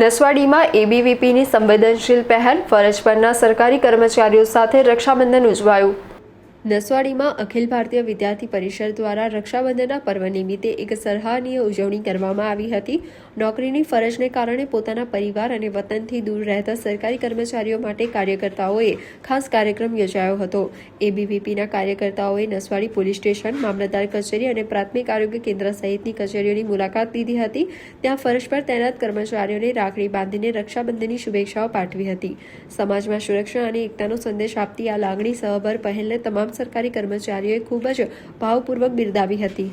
નસવાડીમાં એબીવીપીની સંવેદનશીલ પહેલ, ફરજ પરના સરકારી કર્મચારીઓ સાથે રક્ષાબંધન ઉજવાયું। નસવાડીમાં અખિલ ભારતીય વિદ્યાર્થી પરિષદ દ્વારા રક્ષાબંધનના પર્વ નિમિત્તે એક સરાહનીય ઉજવણી કરવામાં આવી હતી। નોકરીની ફરજને કારણે પોતાના પરિવાર અને વતનથી દૂર રહેતા સરકારી કર્મચારીઓ માટે કાર્યકર્તાઓએ ખાસ કાર્યક્રમ યોજાયો હતો। એબીવીપીના કાર્યકર્તાઓએ નસવાડી પોલીસ સ્ટેશન, મામલતદાર કચેરી અને પ્રાથમિક આરોગ્ય કેન્દ્ર સહિતની કચેરીઓની મુલાકાત લીધી હતી। ત્યાં ફરજ પર તૈનાત કર્મચારીઓને રાખડી બાંધીને રક્ષાબંધનની શુભેચ્છાઓ પાઠવી હતી। સમાજમાં સુરક્ષા અને એકતાનો સંદેશ આપતી આ લાગણી સહભર પહેલને તમામ સરકારી કર્મચારીઓએ ખૂબ જ ભાવપૂર્વક બિરદાવી હતી।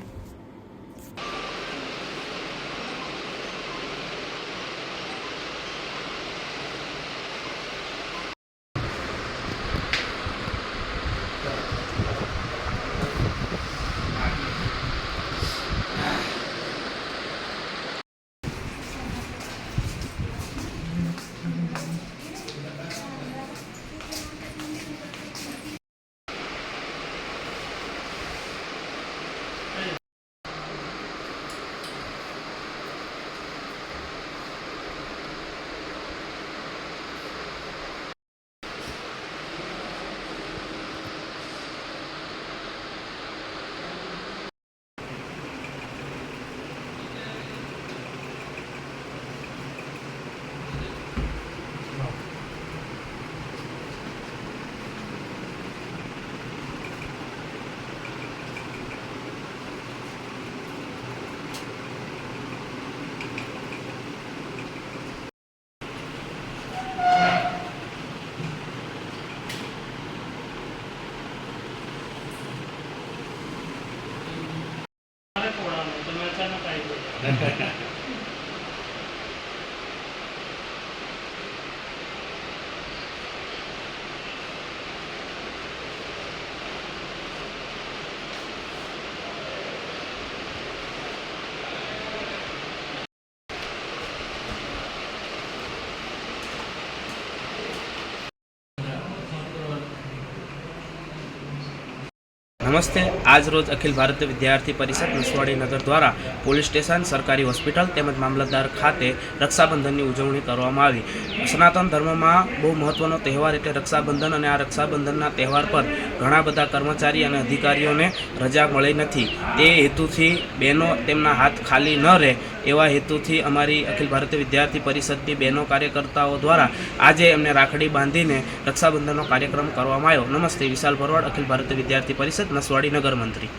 નમસ્તે। આજ રોજ અખિલ ભારતીય વિદ્યાર્થી પરિષદ નસવાડી નગર દ્વારા પોલીસ સ્ટેશન, સરકારી હોસ્પિટલ તેમજ મામલતદાર ખાતે રક્ષાબંધનની ઉજવણી કરવામાં આવી। સનાતન ધર્મમાં બહુ મહત્ત્વનો તહેવાર એટલે રક્ષાબંધન, અને આ રક્ષાબંધનના તહેવાર પર ઘણા બધા કર્મચારી અને અધિકારીઓને રજા મળી નથી। તે હેતુથી બહેનો તેમના હાથ ખાલી ન રહે એવા હેતુથી અમારી અખિલ ભારતીય વિદ્યાર્થી પરિષદની બહેનો કાર્યકર્તાઓ દ્વારા આજે એમને રાખડી બાંધીને રક્ષાબંધનનો કાર્યક્રમ કરવામાં આવ્યો। નમસ્તે, વિશાલ ભરવાડ, અખિલ ભારતીય વિદ્યાર્થી પરિષદ નસવાડી નગર મંત્રી।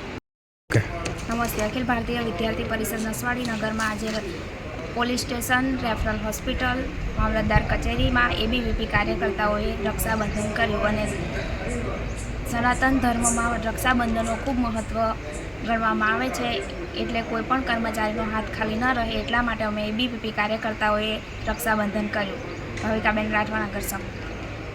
નમસ્તે, અખિલ ભારતીય વિદ્યાર્થી પરિષદ નસવાડી નગરમાં આજે પોલીસ સ્ટેશન, રેફરલ હોસ્પિટલ, મામલતદાર કચેરીમાં એબીવીપી કાર્યકર્તાઓએ રક્ષાબંધન કર્યું અને સનાતન ધર્મમાં રક્ષાબંધનનો ખૂબ મહત્ત્વ ગણવામાં આવે છે, એટલે કોઈ પણ કર્મચારીનો હાથ ખાલી ન રહે એટલા માટે અમે એબીવીપી કાર્યકર્તાઓએ રક્ષાબંધન કર્યું। ભાવિકાબેન રાઠવા, નગર સભા।